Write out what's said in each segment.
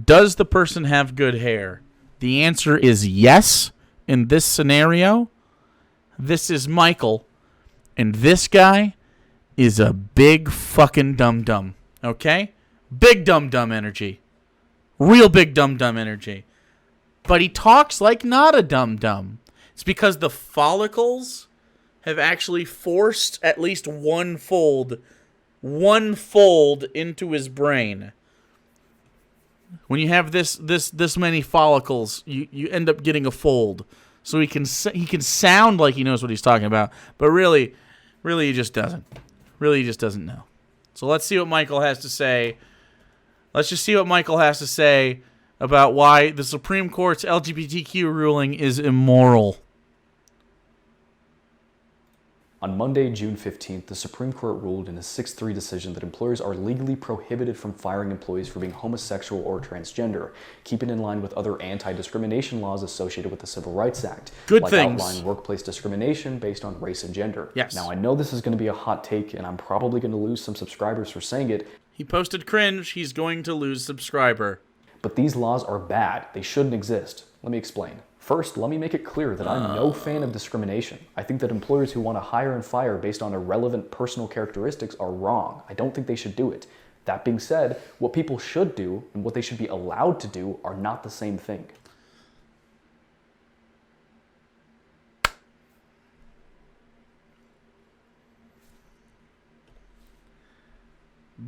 Does the person have good hair? The answer is yes in this scenario. This is Michael, and this guy is a big fucking dum-dum, okay? Big dum-dum energy. Real big dum-dum energy. But he talks like not a dum-dum. It's because the follicles have actually forced at least one fold into his brain. When you have this many follicles, you end up getting a fold. So he can sound like he knows what he's talking about, but really he just doesn't. Really, he just doesn't know. So let's see what Michael has to say. Let's just see what Michael has to say about why the Supreme Court's LGBTQ ruling is immoral. On Monday, June 15th, the Supreme Court ruled in a 6-3 decision that employers are legally prohibited from firing employees for being homosexual or transgender, keeping in line with other anti-discrimination laws associated with the Civil Rights Act. Good like things. Outlying workplace discrimination based on race and gender. Yes. Now, I know this is going to be a hot take, and I'm probably going to lose some subscribers for saying it. He posted cringe. He's going to lose subscriber. But these laws are bad. They shouldn't exist. Let me explain. First, let me make it clear that I'm no fan of discrimination. I think that employers who want to hire and fire based on irrelevant personal characteristics are wrong. I don't think they should do it. That being said, what people should do and what they should be allowed to do are not the same thing.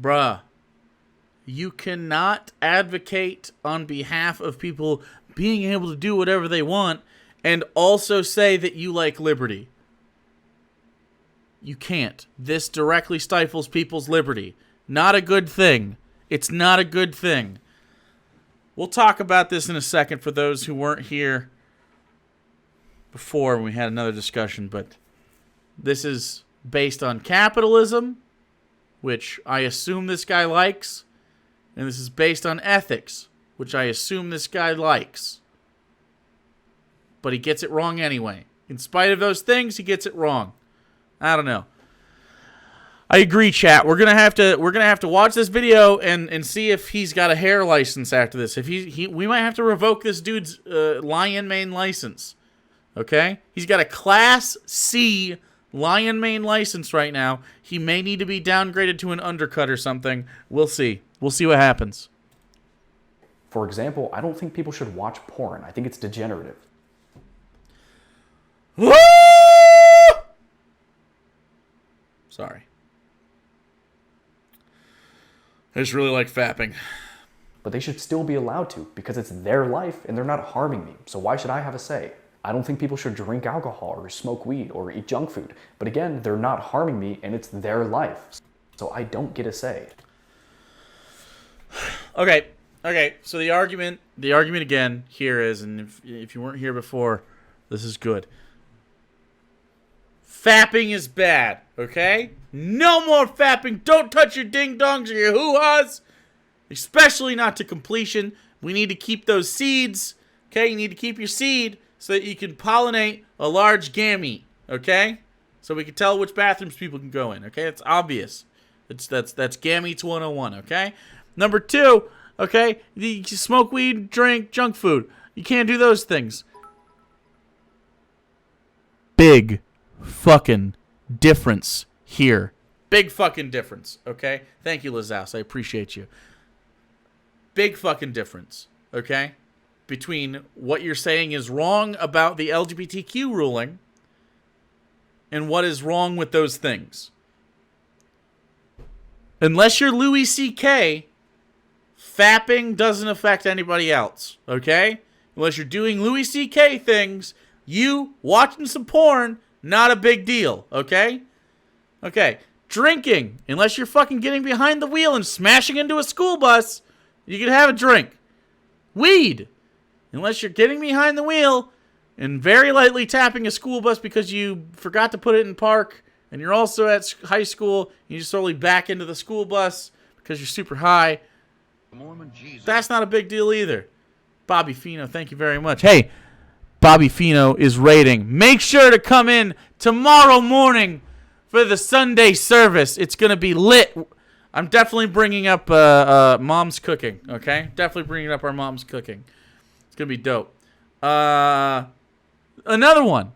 Bruh, you cannot advocate on behalf of people being able to do whatever they want and also say that you like liberty. You can't. This directly stifles people's liberty. Not a good thing. It's not a good thing. We'll talk about this in a second for those who weren't here before when we had another discussion, but this is based on capitalism, which I assume this guy likes, and this is based on ethics, which I assume this guy likes. But he gets it wrong anyway. In spite of those things, he gets it wrong. I don't know. I agree, chat. We're gonna have to watch this video and see if he's got a hair license after this. If we might have to revoke this dude's lion mane license. Okay? He's got a Class C lion mane license right now. He may need to be downgraded to an undercut or something. We'll see. We'll see what happens. For example, I don't think people should watch porn. I think it's degenerative. Sorry. I just really like fapping. But they should still be allowed to, because it's their life and they're not harming me. So why should I have a say? I don't think people should drink alcohol or smoke weed or eat junk food. But again, they're not harming me and it's their life. So I don't get a say. Okay, so the argument again here is, and if you weren't here before, this is good. Fapping is bad, okay? No more fapping. Don't touch your ding-dongs or your hoo-has, especially not to completion. We need to keep those seeds, okay? You need to keep your seed so that you can pollinate a large gamete, okay? So we can tell which bathrooms people can go in, okay? It's obvious. That's gametes 101, okay? Number 2, okay? You smoke weed, drink junk food. You can't do those things. Big fucking difference here. Big fucking difference, okay? Thank you, Lizaus. I appreciate you. Big fucking difference, okay? Between what you're saying is wrong about the LGBTQ ruling and what is wrong with those things. Unless you're Louis C.K., fapping doesn't affect anybody else, okay? Unless you're doing Louis C.K. things, you watching some porn, not a big deal, okay? Okay, drinking, unless you're fucking getting behind the wheel and smashing into a school bus, you can have a drink. Weed, unless you're getting behind the wheel and very lightly tapping a school bus because you forgot to put it in park, and you're also at high school, you just slowly back into the school bus because you're super high. That's not a big deal either. Bobby Fino, thank you very much. Hey, Bobby Fino is rating. Make sure to come in tomorrow morning for the Sunday service. It's going to be lit. I'm definitely bringing up mom's cooking, okay? Definitely bringing up our mom's cooking. It's going to be dope. Another one,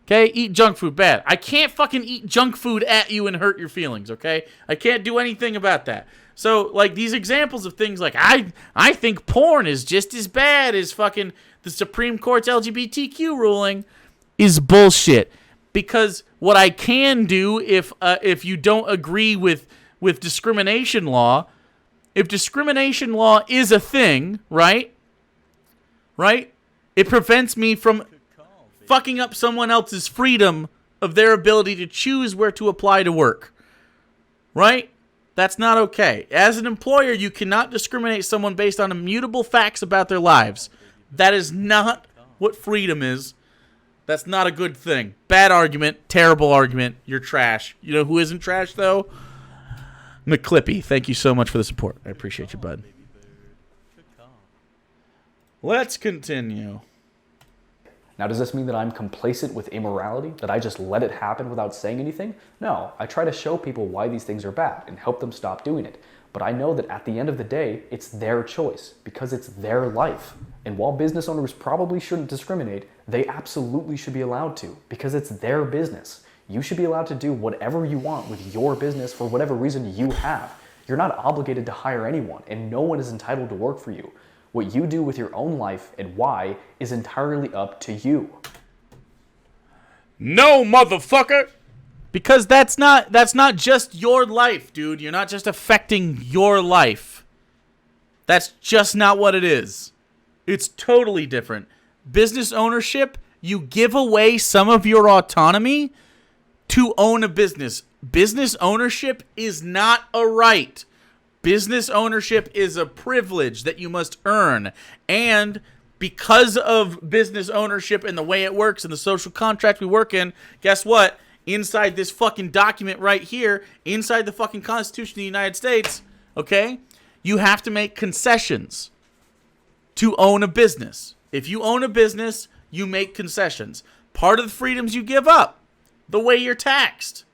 okay? Eat junk food, bad. I can't fucking eat junk food at you and hurt your feelings, okay? I can't do anything about that. So, like, these examples of things like, I think porn is just as bad as fucking the Supreme Court's LGBTQ ruling is bullshit. Because what I can do if you don't agree with discrimination law, if discrimination law is a thing, right? It prevents me from fucking up someone else's freedom of their ability to choose where to apply to work. Right? That's not okay. As an employer, you cannot discriminate someone based on immutable facts about their lives. That is not what freedom is. That's not a good thing. Bad argument. Terrible argument. You're trash. You know who isn't trash, though? McClippy. Thank you so much for the support. I appreciate you, bud. Let's continue. Now, does this mean that I'm complacent with immorality? That I just let it happen without saying anything? No, I try to show people why these things are bad and help them stop doing it. But I know that at the end of the day, it's their choice because it's their life. And while business owners probably shouldn't discriminate, they absolutely should be allowed to because it's their business. You should be allowed to do whatever you want with your business for whatever reason you have. You're not obligated to hire anyone, and no one is entitled to work for you. What you do with your own life and why is entirely up to you. No, motherfucker! Because that's not just your life, dude. You're not just affecting your life. That's just not what it is. It's totally different. Business ownership, you give away some of your autonomy to own a business. Business ownership is not a right. Business ownership is a privilege that you must earn. And because of business ownership and the way it works and the social contract we work in, guess what? Inside this fucking document right here, inside the fucking Constitution of the United States, okay, you have to make concessions to own a business. If you own a business, you make concessions. Part of the freedoms you give up, the way you're taxed.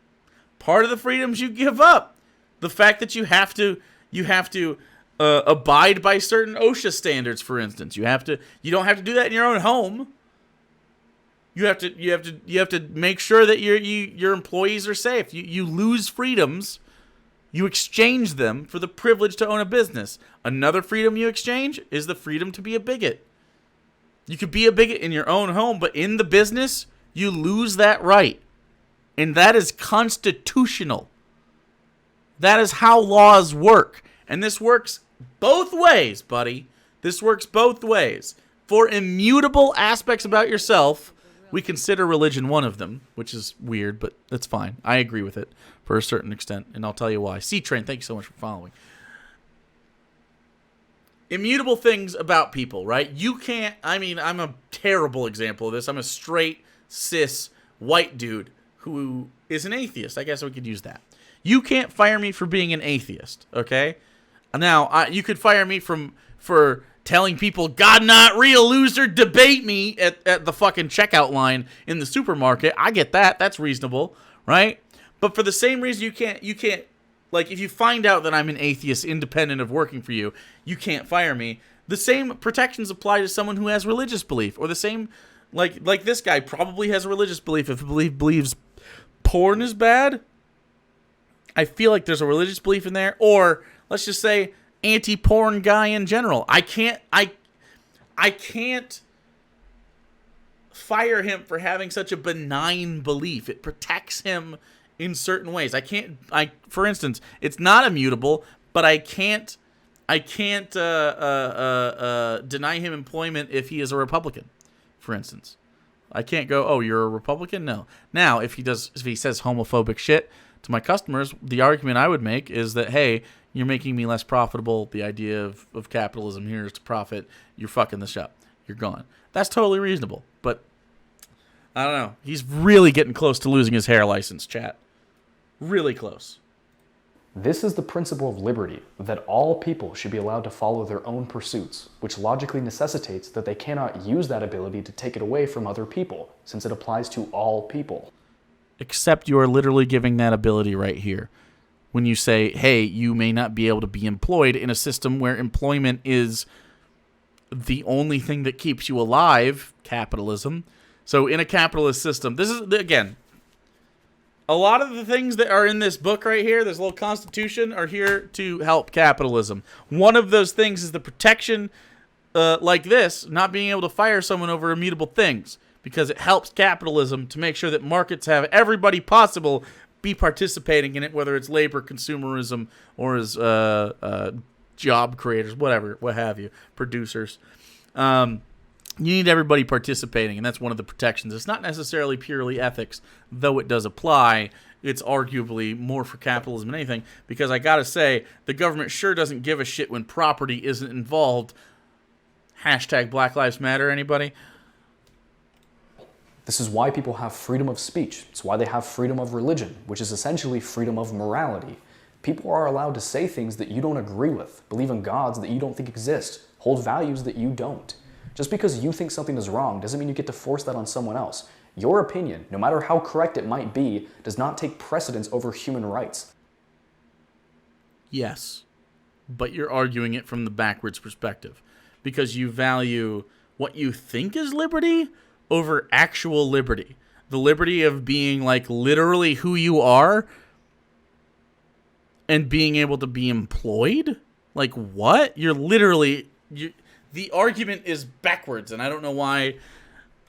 Part of the freedoms you give up, the fact that you have to abide by certain OSHA standards, for instance. You don't have to do that in your own home. You have to make sure that your employees are safe. You lose freedoms. You exchange them for the privilege to own a business. Another freedom you exchange is the freedom to be a bigot. You could be a bigot in your own home, but in the business, you lose that right. And that is constitutional. That is how laws work. And this works both ways, buddy. This works both ways. For immutable aspects about yourself, we consider religion one of them, which is weird, but that's fine. I agree with it for a certain extent, and I'll tell you why. C-Train, thank you so much for following. Immutable things about people, right? I'm a terrible example of this. I'm a straight, cis, white dude who is an atheist. I guess we could use that. You can't fire me for being an atheist, okay? Now, you could fire me for telling people, God not real, loser, debate me at the fucking checkout line in the supermarket. I get that. That's reasonable, right? But for the same reason you can't, like, if you find out that I'm an atheist independent of working for you, you can't fire me. The same protections apply to someone who has religious belief, or the same, like this guy probably has a religious belief. If he believes porn is bad, I feel like there's a religious belief in there, or let's just say anti-porn guy in general. I can't fire him for having such a benign belief. It protects him in certain ways. For instance, it's not immutable, but I can't deny him employment if he is a Republican, for instance. I can't go, oh, you're a Republican? No. Now, if he says homophobic shit to my customers, the argument I would make is that, hey, you're making me less profitable. The idea of capitalism here is to profit. You're fucking this up. You're gone. That's totally reasonable. But I don't know. He's really getting close to losing his hair license, chat. Really close. This is the principle of liberty, that all people should be allowed to follow their own pursuits, which logically necessitates that they cannot use that ability to take it away from other people, since it applies to all people. Except you are literally giving that ability right here. when you say, hey, you may not be able to be employed in a system where employment is the only thing that keeps you alive, capitalism. So in a capitalist system, this is, again, a lot of the things that are in this book right here, this little constitution, are here to help capitalism. One of those things is the protection, like this, not being able to fire someone over immutable things, because it helps capitalism to make sure that markets have everybody possible be participating in it, whether it's labor, consumerism, or as job creators, whatever, what have you, producers. You need everybody participating, and that's one of the protections. It's not necessarily purely ethics, though it does apply. It's arguably more for capitalism than anything, because I gotta say, the government sure doesn't give a shit when property isn't involved. Hashtag Black Lives Matter, anybody? This is why people have freedom of speech. It's why they have freedom of religion, which is essentially freedom of morality. People are allowed to say things that you don't agree with, believe in gods that you don't think exist, hold values that you don't. Just because you think something is wrong doesn't mean you get to force that on someone else. Your opinion, no matter how correct it might be, does not take precedence over human rights. Yes, but you're arguing it from the backwards perspective, because you value what you think is liberty over actual liberty. The liberty of being, like, literally who you are and being able to be employed? Like, what? You're literally... the argument is backwards, and I don't know why.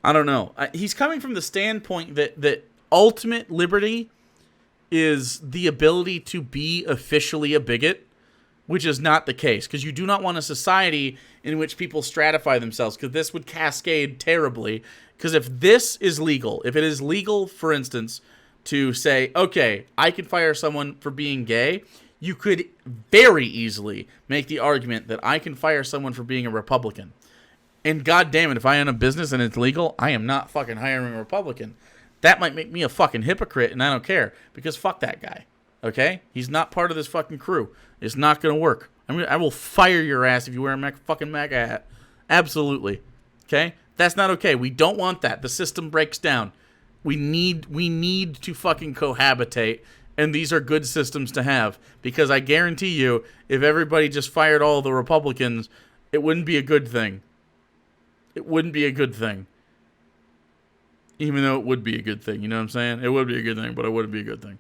I don't know. He's coming from the standpoint that ultimate liberty is the ability to be officially a bigot, which is not the case, because you do not want a society in which people stratify themselves, because this would cascade terribly. Because if this is legal, if it is legal, for instance, to say, okay, I can fire someone for being gay, you could very easily make the argument that I can fire someone for being a Republican. And God damn it, if I own a business and it's legal, I am not fucking hiring a Republican. That might make me a fucking hypocrite, and I don't care, because fuck that guy. Okay? He's not part of this fucking crew. It's not going to work. I will fire your ass if you wear a fucking MAGA hat. Absolutely. Okay? That's not okay. We don't want that. The system breaks down. We need to fucking cohabitate, and these are good systems to have, because I guarantee you, if everybody just fired all the Republicans, it wouldn't be a good thing. It wouldn't be a good thing. Even though it would be a good thing, you know what I'm saying? It would be a good thing, but it wouldn't be a good thing.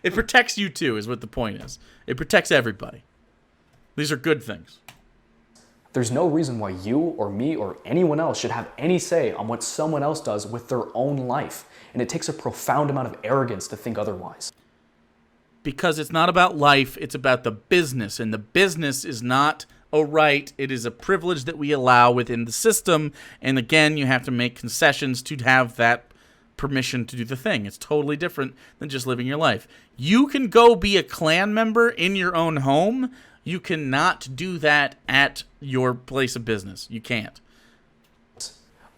It protects you too, is what the point is. It protects everybody. These are good things. There's no reason why you or me or anyone else should have any say on what someone else does with their own life. And it takes a profound amount of arrogance to think otherwise. Because it's not about life, it's about the business. And the business is not a right, it is a privilege that we allow within the system. And again, you have to make concessions to have that permission to do the thing. It's totally different than just living your life. You can go be a Klan member in your own home. You cannot do that at your place of business. You can't.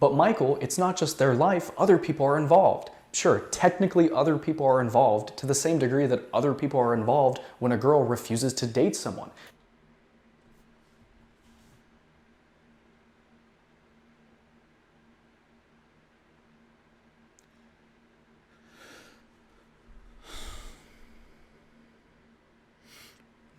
But Michael, it's not just their life. Other people are involved. Sure, technically other people are involved to the same degree that other people are involved when a girl refuses to date someone.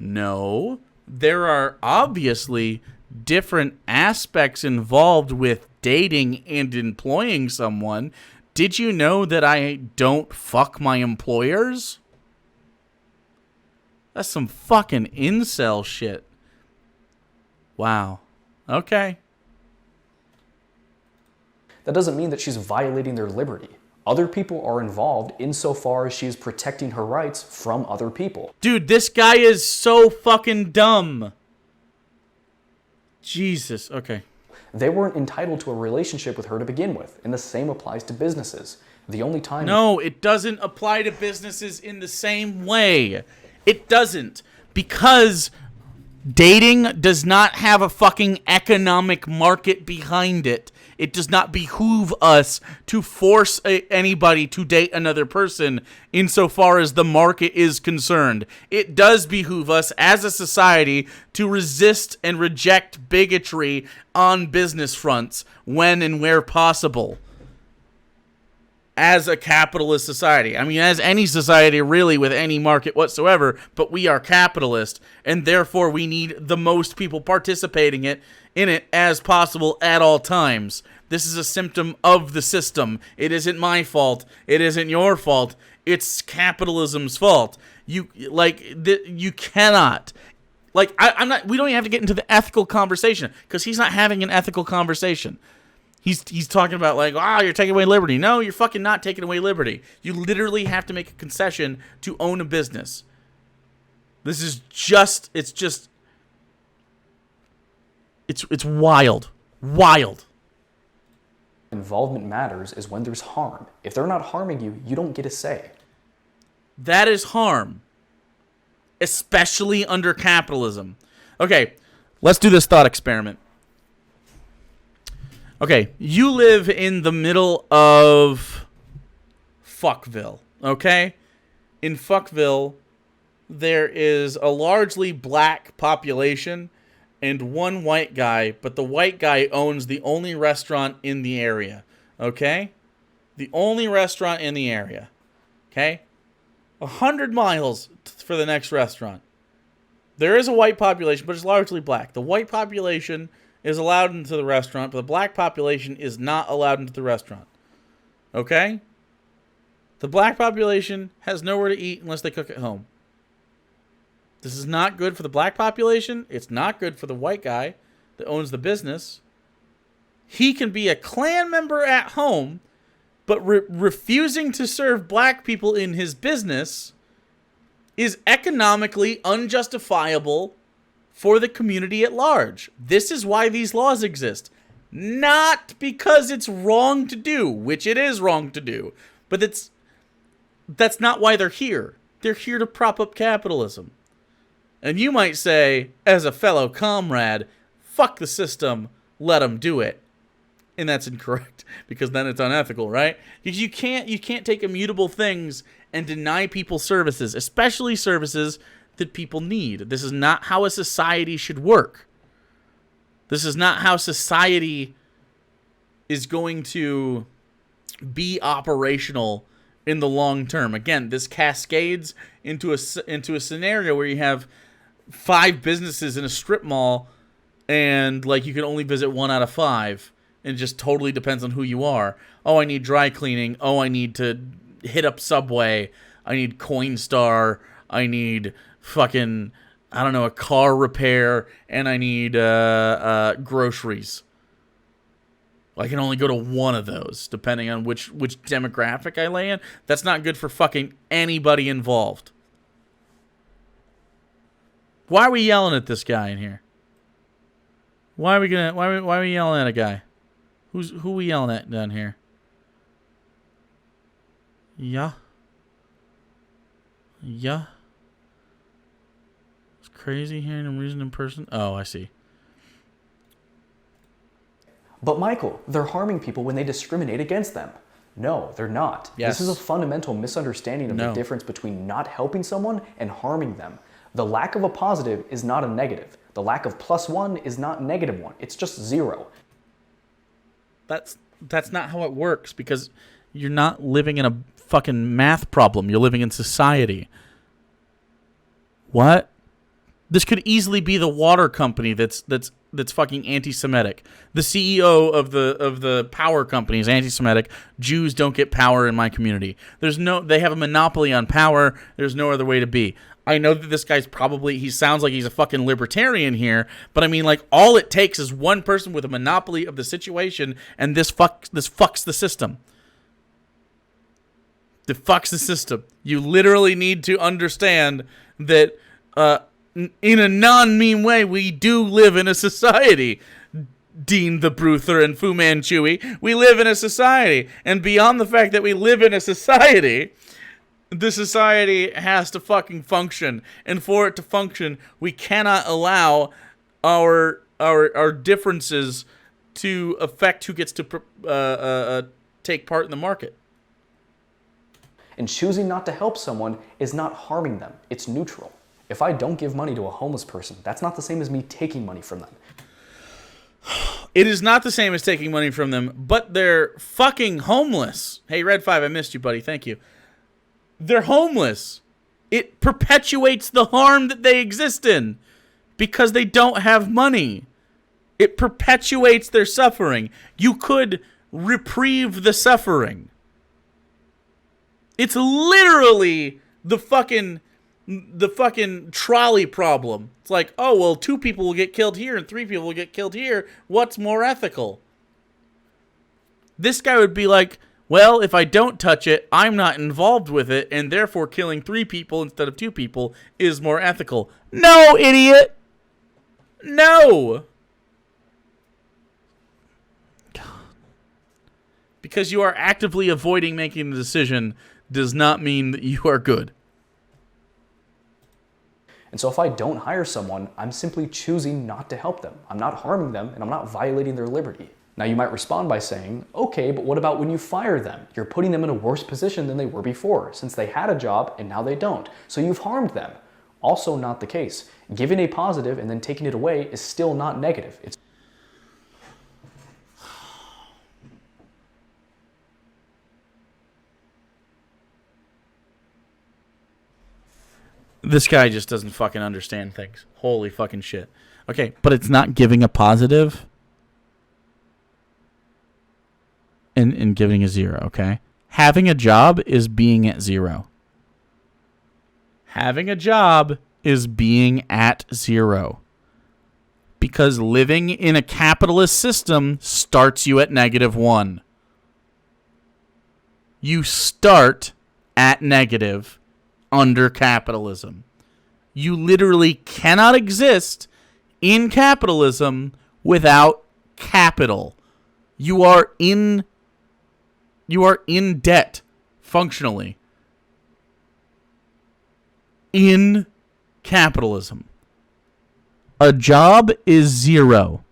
No, there are obviously different aspects involved with dating and employing someone. Did you know that I don't fuck my employers? That's some fucking incel shit. Wow. Okay. That doesn't mean that she's violating their liberty. Other people are involved insofar as she is protecting her rights from other people. Dude, this guy is so fucking dumb. Jesus. Okay. They weren't entitled to a relationship with her to begin with, and the same applies to businesses. The only time... No, it doesn't apply to businesses in the same way. It doesn't. Because dating does not have a fucking economic market behind it. It does not behoove us to force anybody to date another person insofar as the market is concerned. It does behoove us as a society to resist and reject bigotry on business fronts when and where possible. as a capitalist society. I mean, as any society really with any market whatsoever, but we are capitalist, and therefore we need the most people participating in it as possible at all times. This is a symptom of the system. It isn't my fault. It isn't your fault. It's capitalism's fault. You cannot. Like, I'm not. We don't even have to get into the ethical conversation because he's not having an ethical conversation. He's talking about like, you're taking away liberty. No, you're fucking not taking away liberty. You literally have to make a concession to own a business. This is just. It's wild. Wild. Involvement matters is when there's harm. If they're not harming you, you don't get a say. That is harm. Especially under capitalism. Okay, let's do this thought experiment. Okay, you live in the middle of Fuckville, okay? In Fuckville, there is a largely black population and one white guy, but the white guy owns the only restaurant in the area, okay? The only restaurant in the area, okay? 100 miles for the next restaurant. There is a white population, but it's largely black. The white population is allowed into the restaurant, but the black population is not allowed into the restaurant, okay? The black population has nowhere to eat unless they cook at home. This is not good for the black population. It's not good for the white guy that owns the business. He can be a Klan member at home, but refusing to serve black people in his business is economically unjustifiable for the community at large. This is why these laws exist. Not because it's wrong to do, which it is wrong to do, but that's not why they're here. They're here to prop up capitalism. And you might say, as a fellow comrade, fuck the system, let them do it. And that's incorrect, because then it's unethical, right? Because you can't take immutable things and deny people services, especially services that people need. This is not how a society should work. This is not how society is going to be operational in the long term. Again, this cascades into a scenario where you have 5 businesses in a strip mall, and like you can only visit 1 out of 5. It just totally depends on who you are. Oh, I need dry cleaning. Oh, I need to hit up Subway. I need Coinstar. I need fucking, I don't know, a car repair. And I need groceries. I can only go to one of those, depending on which demographic I lay in. That's not good for fucking anybody involved. Why are we yelling at this guy in here? Why are we yelling at a guy? Who we yelling at down here? Yeah. Yeah. It's crazy hearing him reason in person. Oh, I see. But Michael, they're harming people when they discriminate against them. No, they're not. Yes. This is a fundamental misunderstanding of the difference between not helping someone and harming them. The lack of a positive is not a negative. The lack of +1 is not -1. It's just 0. That's not how it works, because you're not living in a fucking math problem. You're living in society. What? This could easily be the water company that's fucking anti-Semitic. The CEO of the power company is anti-Semitic. Jews don't get power in my community. They have a monopoly on power. There's no other way to be. I know that this guy's he sounds like he's a fucking libertarian here, but I mean, like, all it takes is one person with a monopoly of the situation, and this fucks the system. It fucks the system. You literally need to understand that, in a non-mean way, we do live in a society. Dean the Bruther and Fu Manchu. We live in a society, and beyond the fact that we live in a society, the society has to fucking function, and for it to function, we cannot allow our differences to affect who gets to take part in the market. And choosing not to help someone is not harming them. It's neutral. If I don't give money to a homeless person, that's not the same as me taking money from them. It is not the same as taking money from them, but they're fucking homeless. Hey, Red 5, I missed you, buddy. Thank you. They're homeless. It perpetuates the harm that they exist in because they don't have money. It perpetuates their suffering. You could reprieve the suffering. It's literally the fucking trolley problem. It's like, oh, well, 2 people will get killed here and 3 people will get killed here. What's more ethical? This guy would be like, well, if I don't touch it, I'm not involved with it, and therefore killing 3 people instead of 2 people is more ethical. No, idiot! No! Because you are actively avoiding making the decision does not mean that you are good. And so if I don't hire someone, I'm simply choosing not to help them. I'm not harming them, and I'm not violating their liberty. Now you might respond by saying, okay, but what about when you fire them? You're putting them in a worse position than they were before, since they had a job and now they don't. So you've harmed them. Also not the case. Giving a positive and then taking it away is still not negative. This guy just doesn't fucking understand things. Holy fucking shit. Okay, but it's not giving a positive and giving a 0, okay? Having a job is being at 0. Having a job is being at 0. Because living in a capitalist system starts you at -1. You start at negative under capitalism. You literally cannot exist in capitalism without capital. You are in debt functionally in capitalism. A job is 0.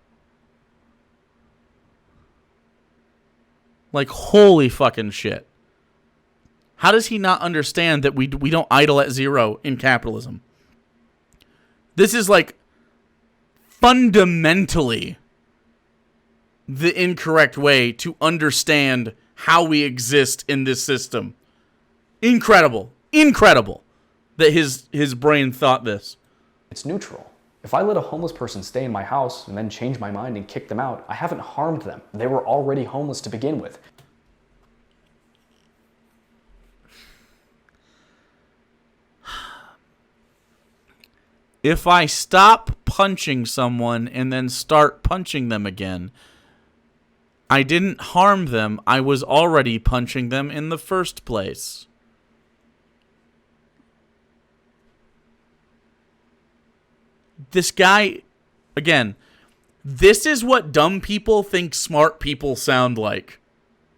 Like, holy fucking shit. How does he not understand that we don't idle at 0 in capitalism? This is like fundamentally the incorrect way to understand how we exist in this system. Incredible. Incredible that his brain thought this. It's neutral. If I let a homeless person stay in my house and then change my mind and kick them out, I haven't harmed them. They were already homeless to begin with. If I stop punching someone and then start punching them again, I didn't harm them. I was already punching them in the first place. This guy, again, this is what dumb people think smart people sound like.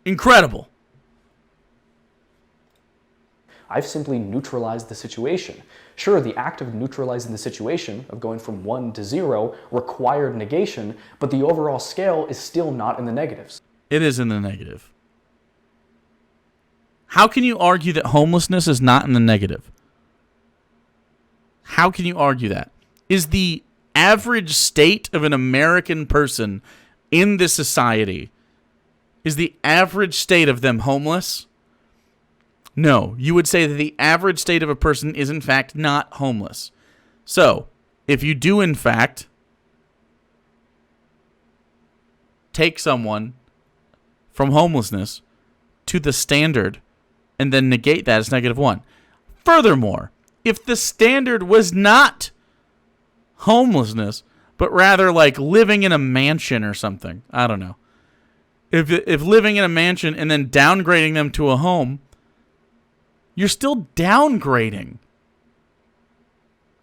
Incredible. I've simply neutralized the situation. Sure, the act of neutralizing the situation, of going from 1 to 0, required negation, but the overall scale is still not in the negatives. It is in the negative. How can you argue that homelessness is not in the negative? How can you argue that? Is the average state of an American person in this society, is the average state of them homeless? No, you would say that the average state of a person is in fact not homeless. So, if you do in fact take someone from homelessness to the standard and then negate that as -1. Furthermore, if the standard was not homelessness, but rather like living in a mansion or something, I don't know. If living in a mansion and then downgrading them to a home, you're still downgrading.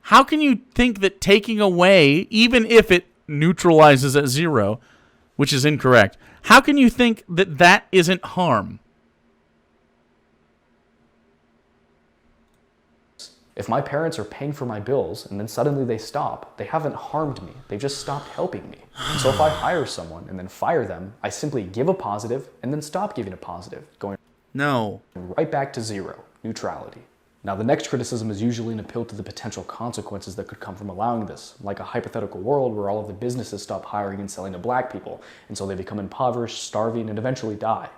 How can you think that taking away, even if it neutralizes at 0, which is incorrect, how can you think that that isn't harm? If my parents are paying for my bills and then suddenly they stop, they haven't harmed me. They just stopped helping me. And so if I hire someone and then fire them, I simply give a positive and then stop giving a positive, going No. right back to 0, neutrality. Now, the next criticism is usually an appeal to the potential consequences that could come from allowing this, like a hypothetical world where all of the businesses stop hiring and selling to black people, and so they become impoverished, starving, and eventually die.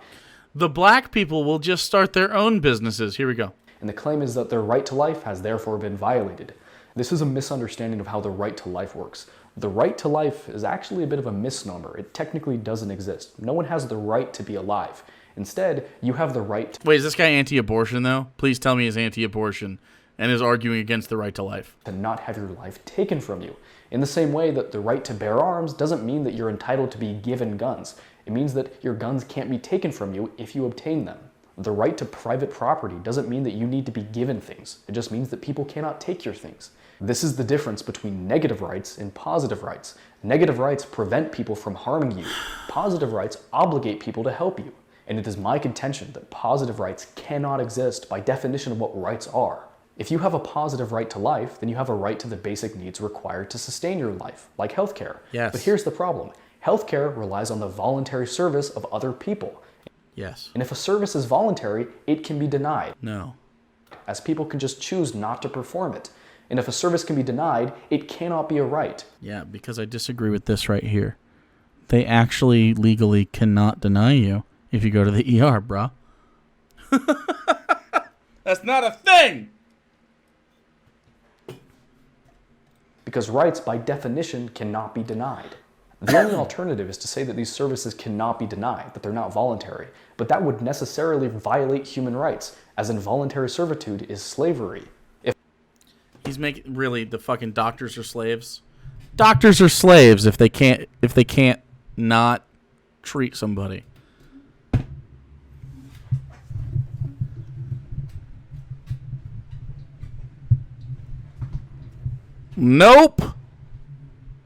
The black people will just start their own businesses. Here we go. And the claim is that their right to life has therefore been violated. This is a misunderstanding of how the right to life works. The right to life is actually a bit of a misnomer. It technically doesn't exist. No one has the right to be alive. Instead, you have the right Wait, is this guy anti-abortion, though? Please tell me he's anti-abortion and is arguing against the right to life. to not have your life taken from you. In the same way that the right to bear arms doesn't mean that you're entitled to be given guns. It means that your guns can't be taken from you if you obtain them. The right to private property doesn't mean that you need to be given things. It just means that people cannot take your things. This is the difference between negative rights and positive rights. Negative rights prevent people from harming you. Positive rights obligate people to help you. And it is my contention that positive rights cannot exist by definition of what rights are. If you have a positive right to life, then you have a right to the basic needs required to sustain your life, like healthcare. Yes. But here's the problem. Healthcare relies on the voluntary service of other people. Yes. And if a service is voluntary, it can be denied, No. as people can just choose not to perform it. And if a service can be denied, it cannot be a right. Yeah, because I disagree with this right here. They actually legally cannot deny you if you go to the ER, bro. That's not a thing! Because rights, by definition, cannot be denied. The only alternative is to say that these services cannot be denied, that they're not voluntary. But that would necessarily violate human rights, as involuntary servitude is slavery. He's making really the fucking doctors are slaves. Doctors are slaves if they can't not treat somebody. Nope.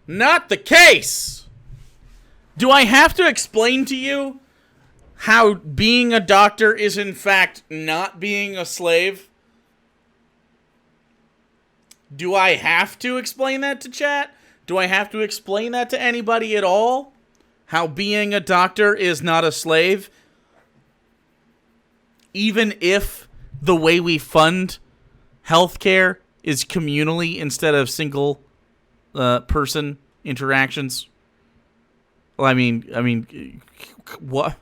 Not the case. Do I have to explain to you how being a doctor is in fact not being a slave? Do I have to explain that to chat? Do I have to explain that to anybody at all? How being a doctor is not a slave? Even if the way we fund healthcare is communally instead of single person interactions? Well, I mean, what?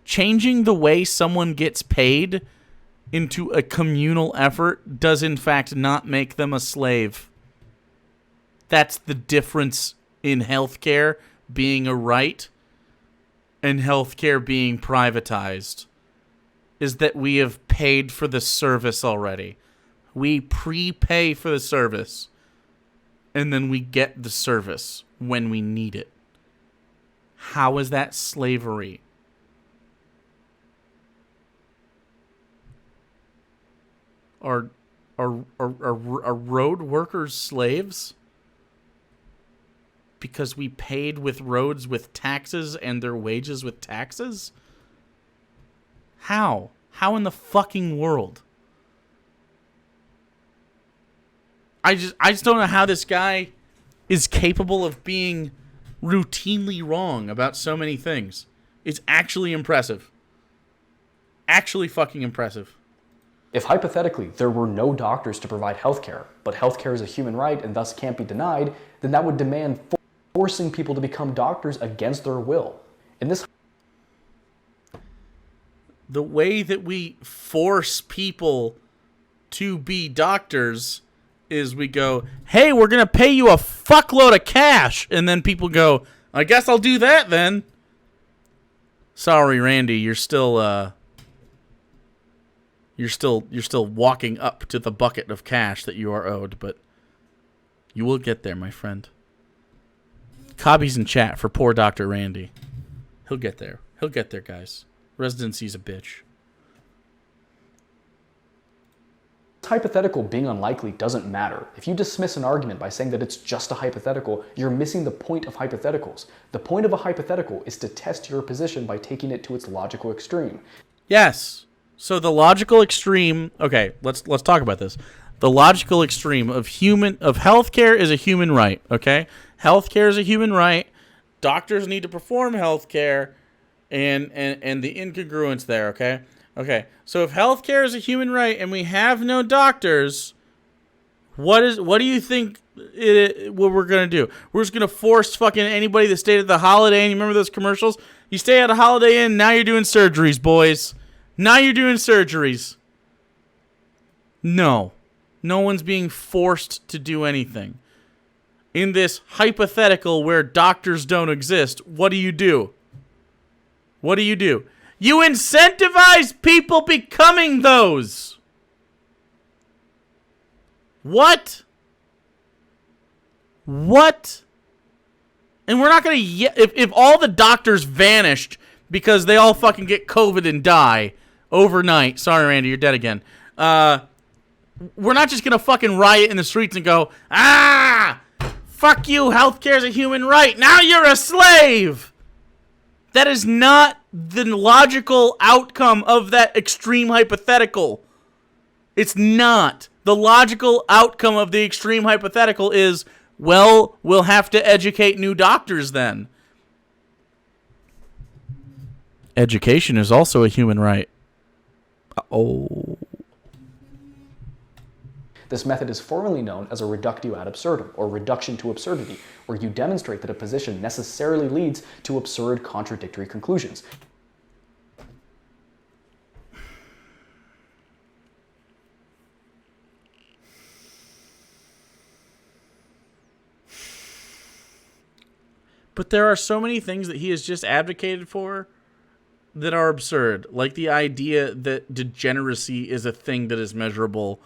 Changing the way someone gets paid into a communal effort does in fact not make them a slave. That's the difference in healthcare being a right and healthcare being privatized, is that we have paid for the service already. We prepay for the service, and then we get the service when we need it. How is that slavery? Are road workers slaves? Because we paid with roads with taxes and their wages with taxes? How? How in the fucking world? I just don't know how this guy is capable of being routinely wrong about so many things. It's actually impressive. Actually fucking impressive. If hypothetically there were no doctors to provide healthcare, but healthcare is a human right and thus can't be denied, then that would demand forcing people to become doctors against their will. In this, the way that we force people to be doctors is we go, hey, we're going to pay you a fuckload of cash. And then people go, I guess I'll do that then. Sorry, Randy, you're still walking up to the bucket of cash that you are owed, but you will get there, my friend. Cobby's in chat for poor Dr. Randy. He'll get there. He'll get there, guys. Residency's a bitch. hypothetical being unlikely doesn't matter. If you dismiss an argument by saying that it's just a hypothetical, you're missing the point of hypotheticals. The point of a hypothetical is to test your position by taking it to its logical extreme. Yes. So the logical extreme, okay, let's talk about this. The logical extreme of healthcare is a human right, okay? Healthcare is a human right. Doctors need to perform healthcare and the incongruence there, okay? Okay, so if healthcare is a human right and we have no doctors, what do you think what we're gonna do? We're just gonna force fucking anybody that stayed at the Holiday Inn. You remember those commercials? You stay at a Holiday Inn, now you're doing surgeries, boys. Now you're doing surgeries. No one's being forced to do anything. In this hypothetical where doctors don't exist, what do you do? What do? You incentivize people becoming those. What? And we're not going to... If all the doctors vanished because they all fucking get COVID and die overnight... Sorry, Randy, you're dead again. We're not just going to fucking riot in the streets and go, fuck you, healthcare's a human right. Now you're a slave. That is not the logical outcome of that extreme hypothetical. It's not. The logical outcome of the extreme hypothetical is, well, we'll have to educate new doctors then. Education is also a human right. Oh. This method is formally known as a reductio ad absurdum, or reduction to absurdity, where you demonstrate that a position necessarily leads to absurd contradictory conclusions. But there are so many things that he has just advocated for that are absurd. Like the idea that degeneracy is a thing that is measurable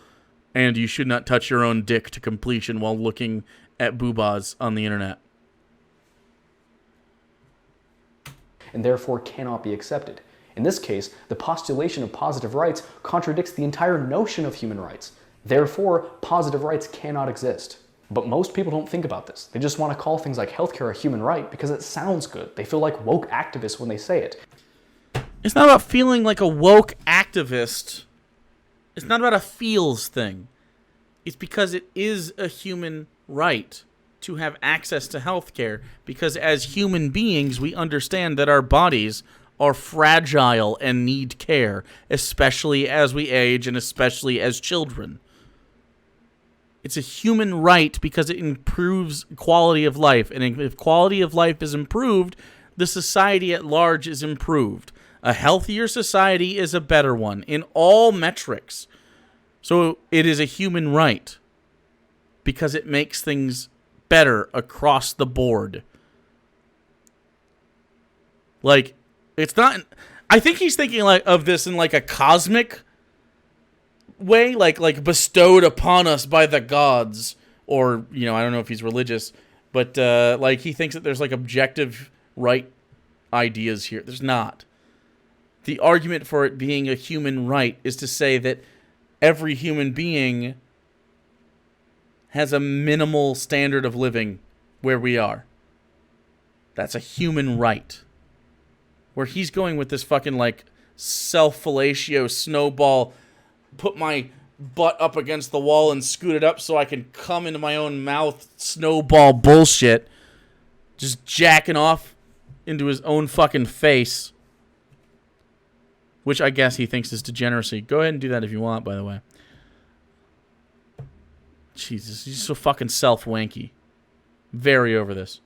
and you should not touch your own dick to completion while looking at boobas on the internet. And therefore cannot be accepted. In this case, the postulation of positive rights contradicts the entire notion of human rights. Therefore, positive rights cannot exist. But most people don't think about this. They just want to call things like healthcare a human right because it sounds good. They feel like woke activists when they say it. It's not about feeling like a woke activist. It's not about a feels thing. It's because it is a human right to have access to healthcare, because as human beings, we understand that our bodies are fragile and need care, especially as we age and especially as children. It's a human right because it improves quality of life. And if quality of life is improved, the society at large is improved. A healthier society is a better one in all metrics. So it is a human right because it makes things better across the board. Like, it's not... I think he's thinking like of this in like a cosmic way, like bestowed upon us by the gods, or, you know, I don't know if he's religious, but like he thinks that there's like objective right ideas here. There's not. The argument for it being a human right is to say that every human being has a minimal standard of living where we are. That's a human right. Where he's going with this fucking like self-fellatio snowball, put my butt up against the wall and scoot it up so I can come into my own mouth snowball bullshit. Just jacking off into his own fucking face. Which I guess he thinks is degeneracy. Go ahead and do that if you want, by the way. Jesus, he's so fucking self-wanky. Very over this.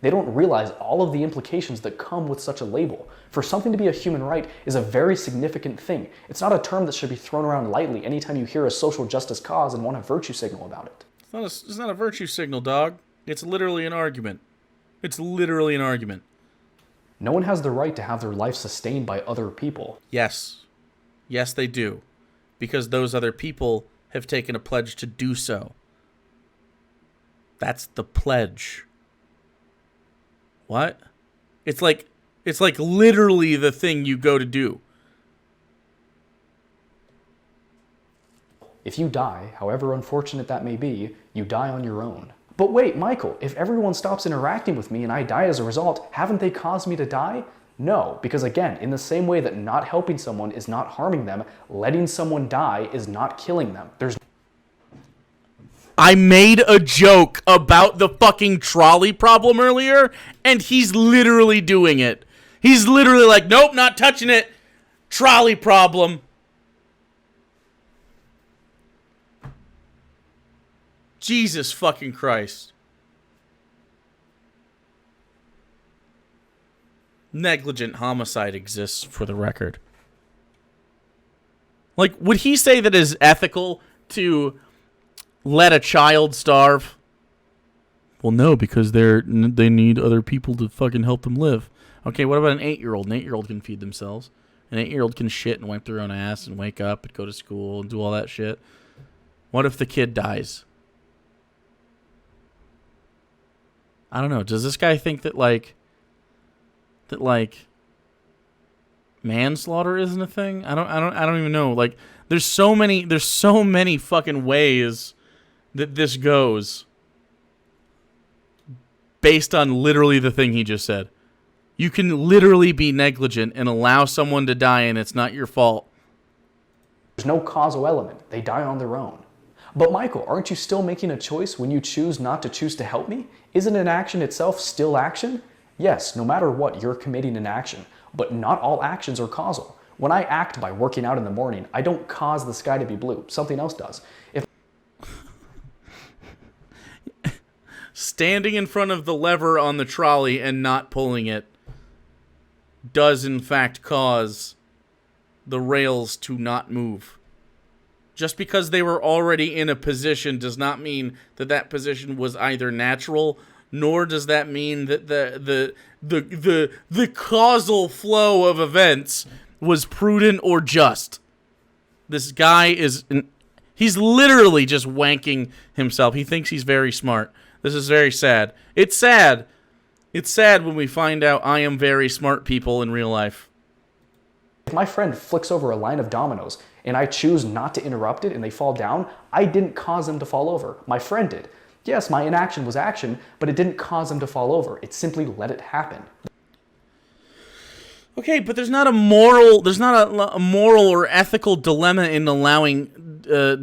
They don't realize all of the implications that come with such a label. For something to be a human right is a very significant thing. It's not a term that should be thrown around lightly anytime you hear a social justice cause and want to virtue signal about it. It's not a virtue signal, dog. It's literally an argument. It's literally an argument. No one has the right to have their life sustained by other people. Yes. Yes, they do. Because those other people have taken a pledge to do so. That's the pledge. What? It's like literally the thing you go to do. If you die, however unfortunate that may be, you die on your own. But wait, Michael, if everyone stops interacting with me and I die as a result, haven't they caused me to die? No, because again, in the same way that not helping someone is not harming them, letting someone die is not killing them. I made a joke about the fucking trolley problem earlier, and he's literally doing it. He's literally like, nope, not touching it. Trolley problem. Jesus fucking Christ. Negligent homicide exists, for the record. Like, would he say that it is ethical to let a child starve? Well, no, because they need other people to fucking help them live. Okay, what about an 8-year-old? An 8-year-old can feed themselves. An 8-year-old can shit and wipe their own ass and wake up and go to school and do all that shit. What if the kid dies? I don't know. Does this guy think that manslaughter isn't a thing? I don't even know. Like, there's so many fucking ways that this goes based on literally the thing he just said. You can literally be negligent and allow someone to die and it's not your fault. There's no causal element. They die on their own. But Michael, aren't you still making a choice when you choose not to choose to help me? Isn't an action itself still action? Yes, no matter what, you're committing an action. But not all actions are causal. When I act by working out in the morning, I don't cause the sky to be blue. Something else does. If standing in front of the lever on the trolley and not pulling it does in fact cause the rails to not move. Just because they were already in a position does not mean that that position was either natural, nor does that mean that the causal flow of events was prudent or just. This guy he's literally just wanking himself. He thinks he's very smart. This is very sad. It's sad. It's sad when we find out I am very smart people in real life. If my friend flicks over a line of dominoes and I choose not to interrupt it and they fall down, I didn't cause them to fall over. My friend did. Yes, my inaction was action, but it didn't cause them to fall over. It simply let it happen. Okay, but there's not a moral or ethical dilemma in allowing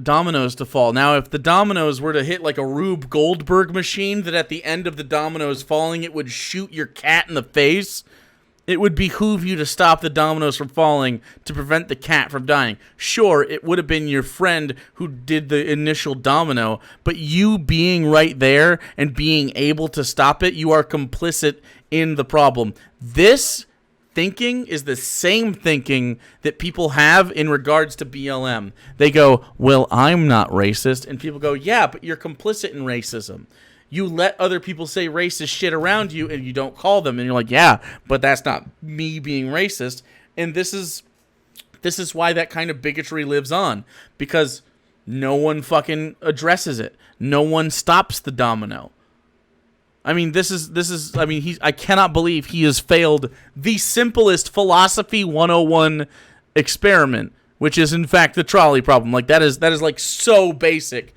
dominoes to fall. Now, if the dominoes were to hit like a Rube Goldberg machine that at the end of the dominoes falling, it would shoot your cat in the face, it would behoove you to stop the dominoes from falling to prevent the cat from dying. Sure, it would have been your friend who did the initial domino, but you being right there and being able to stop it, you are complicit in the problem. This thinking is the same thinking that people have in regards to BLM. They go, well, I'm not racist. And people go, yeah, but you're complicit in racism. You let other people say racist shit around you and you don't call them. And you're like, yeah, but that's not me being racist. And this is why that kind of bigotry lives on. Because no one fucking addresses it. No one stops the domino. I mean, I cannot believe he has failed the simplest philosophy 101 experiment, which is in fact the trolley problem. Like that is like so basic.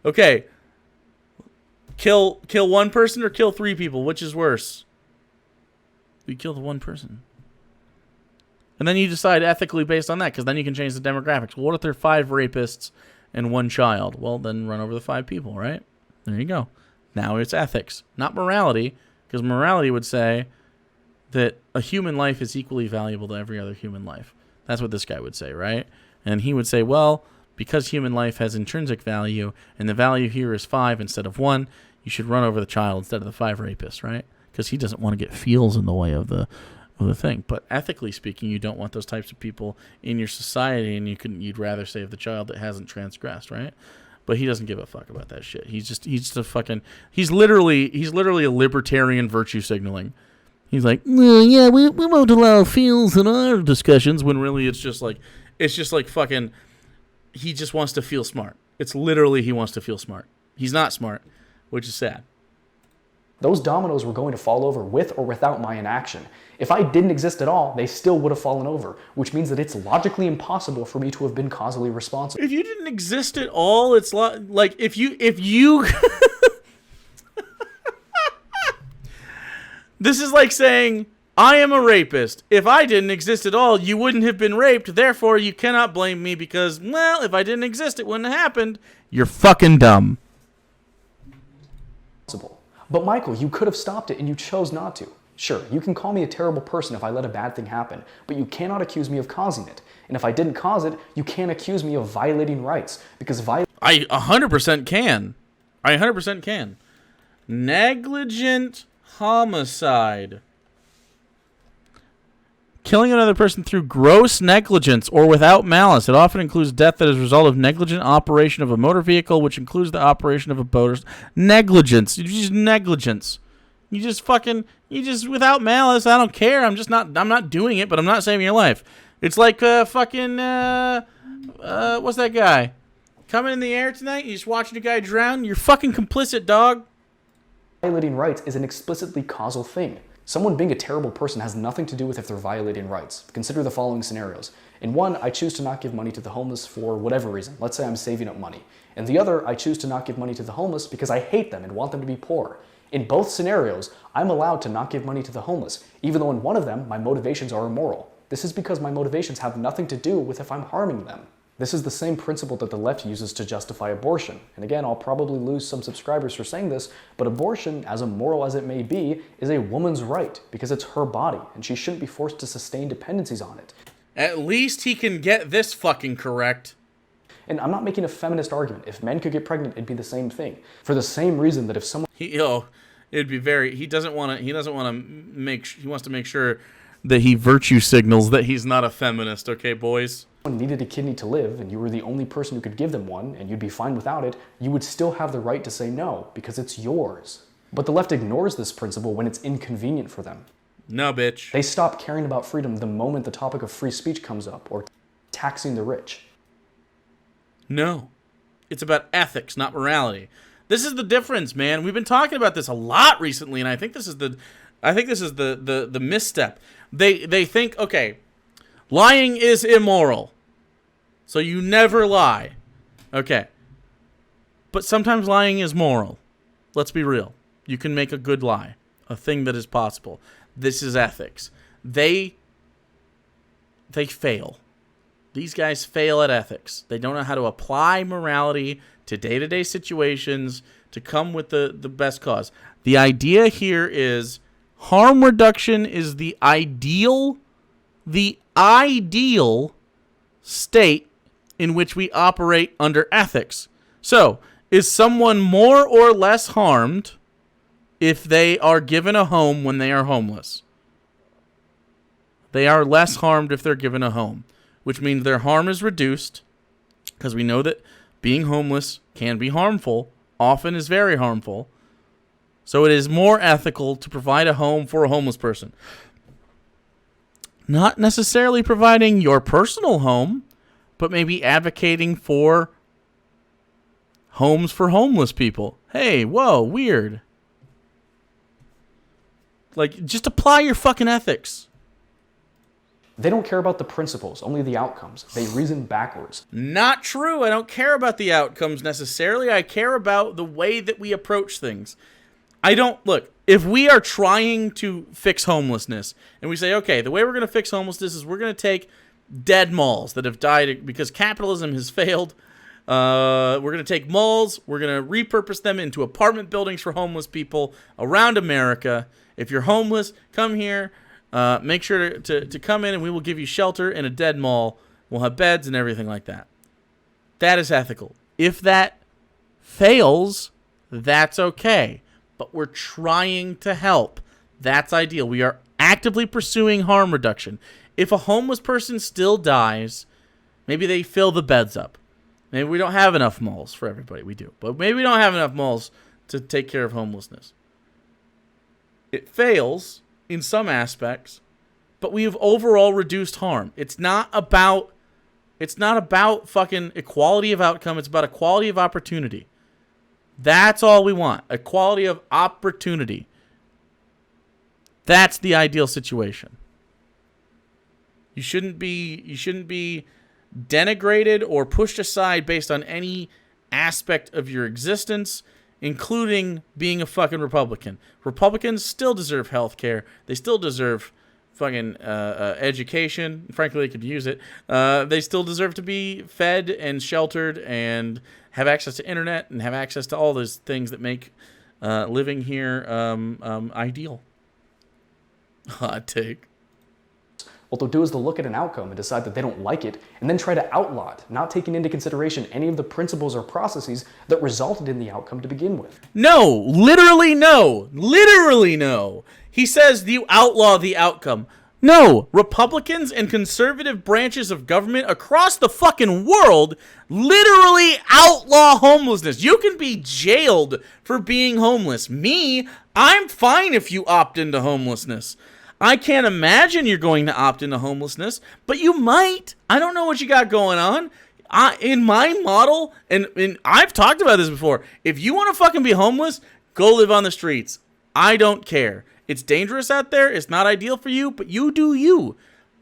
Okay. Kill one person or kill 3 people? Which is worse? You kill the one person. And then you decide ethically based on that, because then you can change the demographics. Well, what if there are 5 rapists and 1 child? Well, then run over the 5 people, right? There you go. Now it's ethics, not morality, because morality would say that a human life is equally valuable to every other human life. That's what this guy would say, right? And he would say, well, because human life has intrinsic value, and the value here is 5 instead of 1, you should run over the child instead of the 5 rapists, right? Because he doesn't want to get feels in the way of the thing. But ethically speaking, you don't want those types of people in your society, and you'd rather save the child that hasn't transgressed, right? But he doesn't give a fuck about that shit. He's literally a libertarian virtue signaling. He's like, well, yeah, we won't allow feels in our discussions, when really it's just like fucking, he just wants to feel smart. It's literally he wants to feel smart. He's not smart, which is sad. Those dominoes were going to fall over with or without my inaction. If I didn't exist at all, they still would have fallen over, which means that it's logically impossible for me to have been causally responsible. If you didn't exist at all, it's like if you This is like saying, I am a rapist. If I didn't exist at all, you wouldn't have been raped. Therefore, you cannot blame me because, well, if I didn't exist, it wouldn't have happened. You're fucking dumb. But Michael, you could have stopped it and you chose not to. Sure, you can call me a terrible person if I let a bad thing happen, but you cannot accuse me of causing it. And if I didn't cause it, you can't accuse me of violating rights, because I 100% can. I 100% can. Negligent homicide. Killing another person through gross negligence or without malice. It often includes death that is a result of negligent operation of a motor vehicle, which includes the operation of a boat. Negligence. You just negligence. You just without malice. I don't care. I'm not doing it, but I'm not saving your life. It's like what's that guy? Coming in the air tonight, you're just watching a guy drown. You're fucking complicit, dog. Violating rights is an explicitly causal thing. Someone being a terrible person has nothing to do with if they're violating rights. Consider the following scenarios. In one, I choose to not give money to the homeless for whatever reason. Let's say I'm saving up money. In the other, I choose to not give money to the homeless because I hate them and want them to be poor. In both scenarios, I'm allowed to not give money to the homeless, even though in one of them, my motivations are immoral. This is because my motivations have nothing to do with if I'm harming them. This is the same principle that the left uses to justify abortion. And again, I'll probably lose some subscribers for saying this, but abortion, as immoral as it may be, is a woman's right because it's her body and she shouldn't be forced to sustain dependencies on it. At least he can get this fucking correct. And I'm not making a feminist argument. If men could get pregnant, it'd be the same thing. For the same reason that if someone... He wants to make sure that he virtue signals that he's not a feminist, okay, boys? Needed a kidney to live and you were the only person who could give them one and you'd be fine without it, you would still have the right to say no because it's yours. But the left ignores this principle when it's inconvenient for them. No, bitch. They stop caring about freedom the moment the topic of free speech comes up or taxing the rich. No. It's about ethics, not morality. This is the difference, man. We've been talking about this a lot recently, and I think this is the misstep. They think, okay, lying is immoral. So you never lie. Okay. But sometimes lying is moral. Let's be real. You can make a good lie. A thing that is possible. This is ethics. They fail. These guys fail at ethics. They don't know how to apply morality to day-to-day situations to come with the best cause. The idea here is harm reduction is the ideal state in which we operate under ethics. So, is someone more or less harmed if they are given a home when they are homeless? They are less harmed if they're given a home, which means their harm is reduced, because we know that being homeless can be harmful, often is very harmful. So it is more ethical to provide a home for a homeless person. Not necessarily providing your personal home, but maybe advocating for homes for homeless people. Hey, whoa, weird. Like, just apply your fucking ethics. They don't care about the principles, only the outcomes. They reason backwards. Not true. I don't care about the outcomes necessarily. I care about the way that we approach things. Look, if we are trying to fix homelessness and we say, okay, the way we're going to fix homelessness is we're going to take dead malls that have died because capitalism has failed. We're going to take malls. We're going to repurpose them into apartment buildings for homeless people around America. If you're homeless, come here. Make sure to come in and we will give you shelter in a dead mall. We'll have beds and everything like that. That is ethical. If that fails, that's okay. But we're trying to help. That's ideal. We are actively pursuing harm reduction. If a homeless person still dies, maybe they fill the beds up. Maybe we don't have enough malls for everybody. We do. But maybe we don't have enough malls to take care of homelessness. It fails in some aspects, but we have overall reduced harm. It's not about fucking equality of outcome. It's about equality of opportunity. That's all we want. Equality of opportunity. That's the ideal situation. You shouldn't be denigrated or pushed aside based on any aspect of your existence, including being a fucking Republican. Republicans still deserve health care. They still deserve fucking education. Frankly, they could use it. They still deserve to be fed and sheltered and have access to internet and have access to all those things that make living here ideal. Hot take. What they'll do is they'll look at an outcome and decide that they don't like it, and then try to outlaw it, not taking into consideration any of the principles or processes that resulted in the outcome to begin with. No, literally no. Literally no. He says you outlaw the outcome. No, Republicans and conservative branches of government across the fucking world literally outlaw homelessness. You can be jailed for being homeless. Me, I'm fine if you opt into homelessness. I can't imagine you're going to opt into homelessness, but you might. I don't know what you got going on. In my model, and I've talked about this before, if you want to fucking be homeless, go live on the streets. I don't care. It's dangerous out there. It's not ideal for you, but you do you.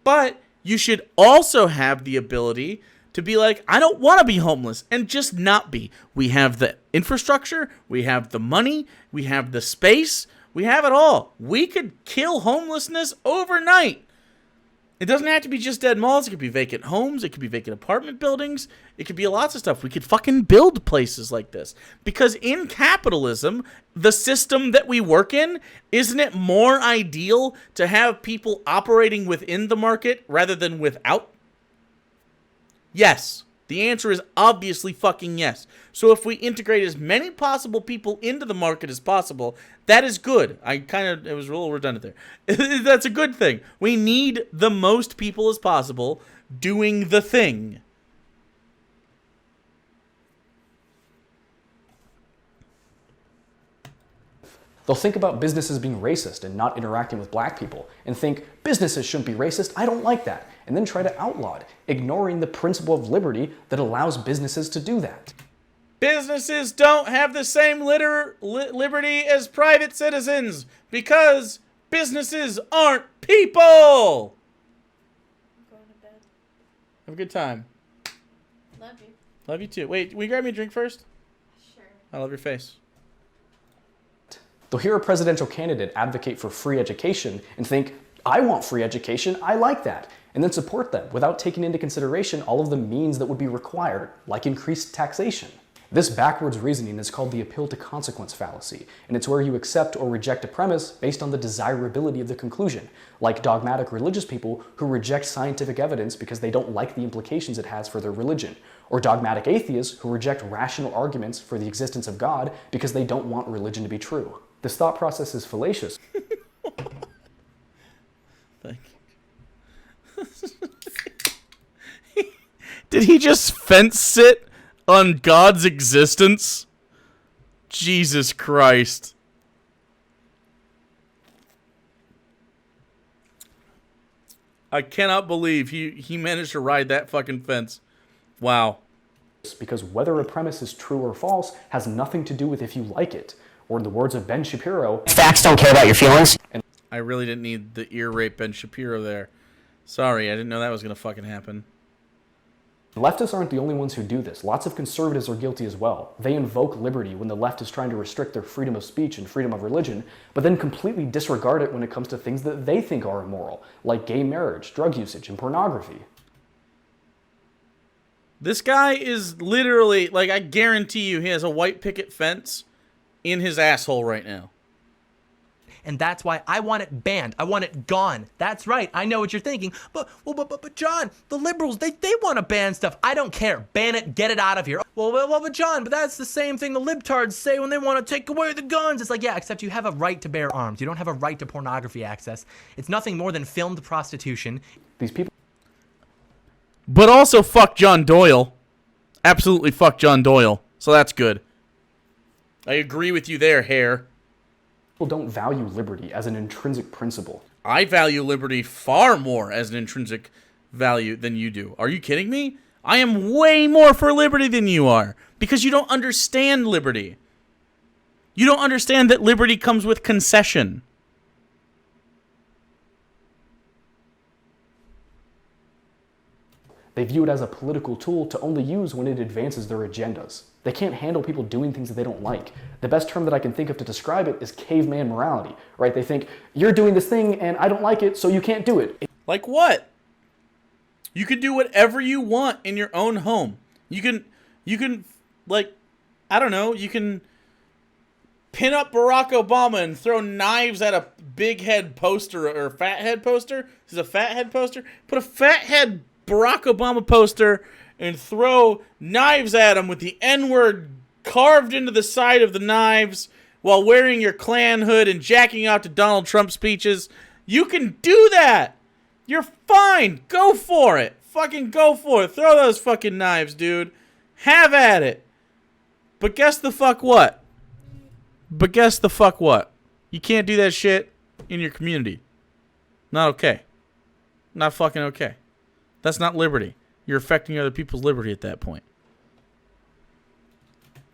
But you should also have the ability to be like, I don't want to be homeless, and just not be. We have the infrastructure. We have the money. We have the space. We have it all. We could kill homelessness overnight. It doesn't have to be just dead malls. It could be vacant homes. It could be vacant apartment buildings. It could be lots of stuff. We could fucking build places like this. Because in capitalism, the system that we work in, isn't it more ideal to have people operating within the market rather than without? Yes. The answer is obviously fucking yes. So if we integrate as many possible people into the market as possible, that is good. It was a little redundant there. That's a good thing. We need the most people as possible doing the thing. They'll think about businesses being racist and not interacting with black people, and think, businesses shouldn't be racist, I don't like that, and then try to outlaw it, ignoring the principle of liberty that allows businesses to do that. Businesses don't have the same liberty as private citizens because businesses aren't people. I'm going to bed. Have a good time. Love you. Love you too. Wait, will you grab me a drink first? Sure. I love your face. They'll hear a presidential candidate advocate for free education and think, I want free education, I like that, and then support them without taking into consideration all of the means that would be required, like increased taxation. This backwards reasoning is called the appeal to consequence fallacy, and it's where you accept or reject a premise based on the desirability of the conclusion, like dogmatic religious people who reject scientific evidence because they don't like the implications it has for their religion, or dogmatic atheists who reject rational arguments for the existence of God because they don't want religion to be true. This thought process is fallacious. Thank you. Did he just fence sit on God's existence? Jesus Christ. I cannot believe he managed to ride that fucking fence. Wow. Because whether a premise is true or false has nothing to do with if you like it. Or in the words of Ben Shapiro, facts don't care about your feelings. I really didn't need the ear rape Ben Shapiro there. Sorry, I didn't know that was going to fucking happen. Leftists aren't the only ones who do this. Lots of conservatives are guilty as well. They invoke liberty when the left is trying to restrict their freedom of speech and freedom of religion, but then completely disregard it when it comes to things that they think are immoral, like gay marriage, drug usage, and pornography. This guy is literally, like, I guarantee you he has a white picket fence in his asshole right now. And that's why I want it banned. I want it gone. That's right. I know what you're thinking. But John, the liberals, they want to ban stuff. I don't care. Ban it. Get it out of here. But John, but that's the same thing the libtards say when they want to take away the guns. It's like, yeah, except you have a right to bear arms. You don't have a right to pornography access. It's nothing more than filmed prostitution. These people... But also fuck John Doyle. Absolutely fuck John Doyle. So that's good. I agree with you there, Hare. People don't value liberty as an intrinsic principle. I value liberty far more as an intrinsic value than you do. Are you kidding me? I am way more for liberty than you are because you don't understand liberty. You don't understand that liberty comes with concession. They view it as a political tool to only use when it advances their agendas. They can't handle people doing things that they don't like. The best term that I can think of to describe it is caveman morality, right? They think, you're doing this thing and I don't like it, so you can't do it. Like what? You can do whatever you want in your own home. You can like, I don't know, you can pin up Barack Obama and throw knives at a big head poster or fat head poster. This is a fat head poster. Put a fat head Barack Obama poster and throw knives at him with the N-word carved into the side of the knives while wearing your Klan hood and jacking out to Donald Trump speeches. You can do that. You're fine. Go for it. Fucking go for it. Throw those fucking knives, dude. Have at it. But guess the fuck what? You can't do that shit in your community. Not okay. Not fucking okay. That's not liberty. You're affecting other people's liberty at that point.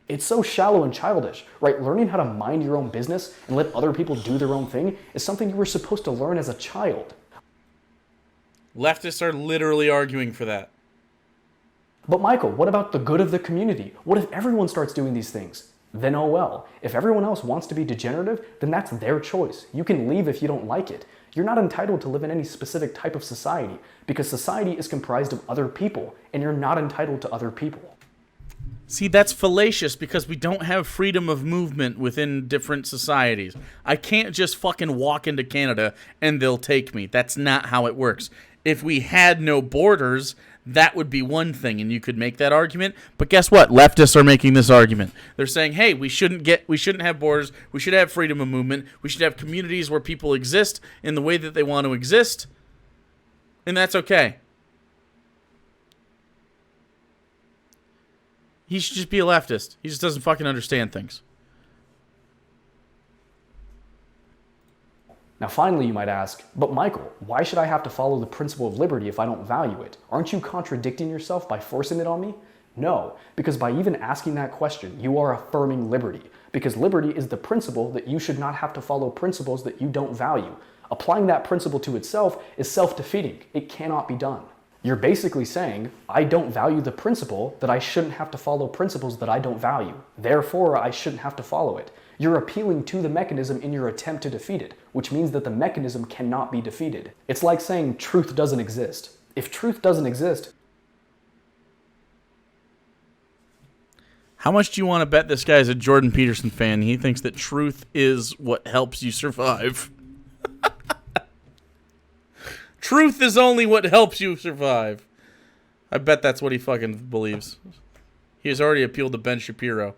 It's so shallow and childish, right? Learning how to mind your own business and let other people do their own thing is something you were supposed to learn as a child. Leftists are literally arguing for that. But Michael, what about the good of the community? What if everyone starts doing these things? Then oh well. If everyone else wants to be degenerative, then that's their choice. You can leave if you don't like it. You're not entitled to live in any specific type of society because society is comprised of other people and you're not entitled to other people. See, that's fallacious because we don't have freedom of movement within different societies. I can't just fucking walk into Canada and they'll take me. That's not how it works. If we had no borders, that would be one thing, and you could make that argument. But guess what? Leftists are making this argument. They're saying, hey, we shouldn't have borders. We should have freedom of movement. We should have communities where people exist in the way that they want to exist. And that's okay. He should just be a leftist. He just doesn't fucking understand things. Now finally you might ask, but Michael, why should I have to follow the principle of liberty if I don't value it? Aren't you contradicting yourself by forcing it on me? No, because by even asking that question, you are affirming liberty. Because liberty is the principle that you should not have to follow principles that you don't value. Applying that principle to itself is self-defeating. It cannot be done. You're basically saying, I don't value the principle that I shouldn't have to follow principles that I don't value. Therefore, I shouldn't have to follow it. You're appealing to the mechanism in your attempt to defeat it, which means that the mechanism cannot be defeated. It's like saying truth doesn't exist. If truth doesn't exist... How much do you want to bet this guy's a Jordan Peterson fan? He thinks that truth is what helps you survive. Truth is only what helps you survive. I bet that's what he fucking believes. He has already appealed to Ben Shapiro.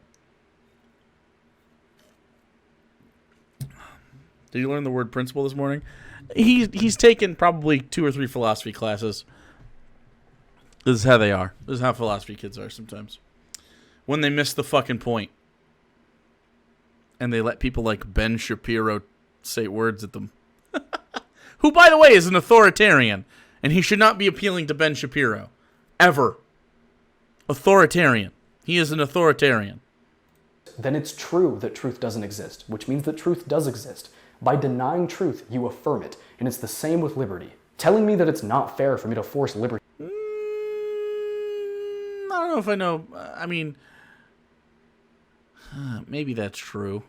Did you learn the word principle this morning? He's taken probably 2 or 3 philosophy classes. This is how they are. This is how philosophy kids are sometimes. When they miss the fucking point. And they let people like Ben Shapiro say words at them. Who, by the way, is an authoritarian. And he should not be appealing to Ben Shapiro. Ever. Authoritarian. He is an authoritarian. Then it's true that truth doesn't exist, which means that truth does exist. By denying truth, you affirm it. And it's the same with liberty. Telling me that it's not fair for me to force liberty... I don't know if I know. I mean... maybe that's true.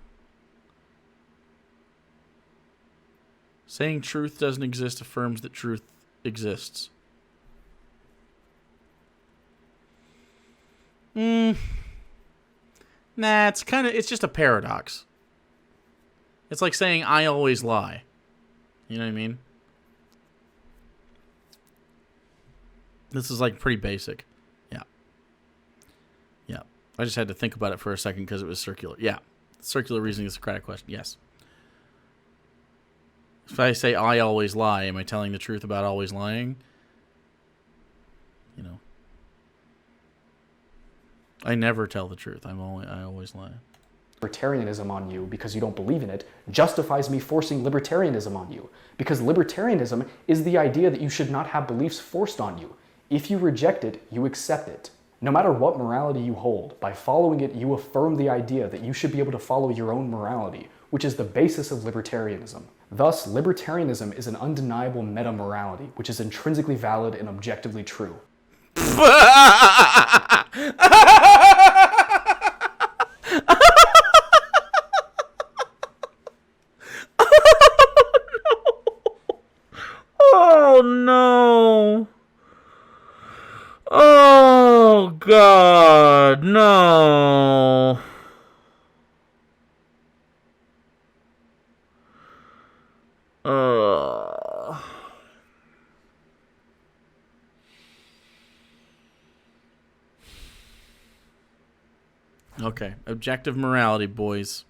Saying truth doesn't exist affirms that truth exists. Nah, it's just a paradox. It's like saying I always lie. You know what I mean? This is like pretty basic. Yeah. I just had to think about it for a second because it was circular. Yeah. Circular reasoning is a Socratic question. Yes. If I say I always lie, am I telling the truth about always lying? You know. I never tell the truth. I always lie. Libertarianism on you because you don't believe in it justifies me forcing libertarianism on you. Because libertarianism is the idea that you should not have beliefs forced on you. If you reject it, you accept it. No matter what morality you hold, by following it, you affirm the idea that you should be able to follow your own morality, which is the basis of libertarianism. Thus, libertarianism is an undeniable meta-morality, which is intrinsically valid and objectively true. Oh no. Oh God, no. Okay, objective morality, boys.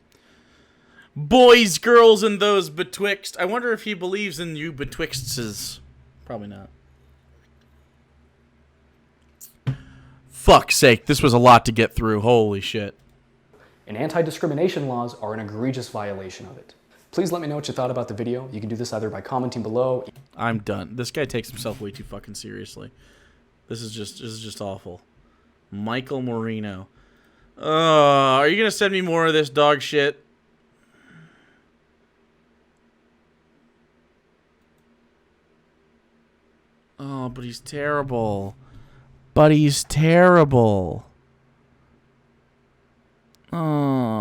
Boys, girls, and those betwixt. I wonder if he believes in you betwixts. Probably not. Fuck's sake, this was a lot to get through. Holy shit. And anti-discrimination laws are an egregious violation of it. Please let me know what you thought about the video. You can do this either by commenting below. I'm done. This guy takes himself way too fucking seriously. This is just awful. Michael Moreno. Are you gonna send me more of this dog shit? Oh, but he's terrible. But he's terrible. Oh.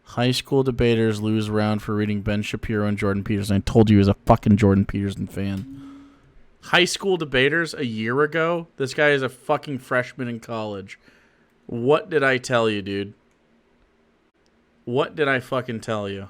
High school debaters lose round for reading Ben Shapiro and Jordan Peterson. I told you he was a fucking Jordan Peterson fan. High school debaters a year ago? This guy is a fucking freshman in college. What did I tell you, dude? What did I fucking tell you?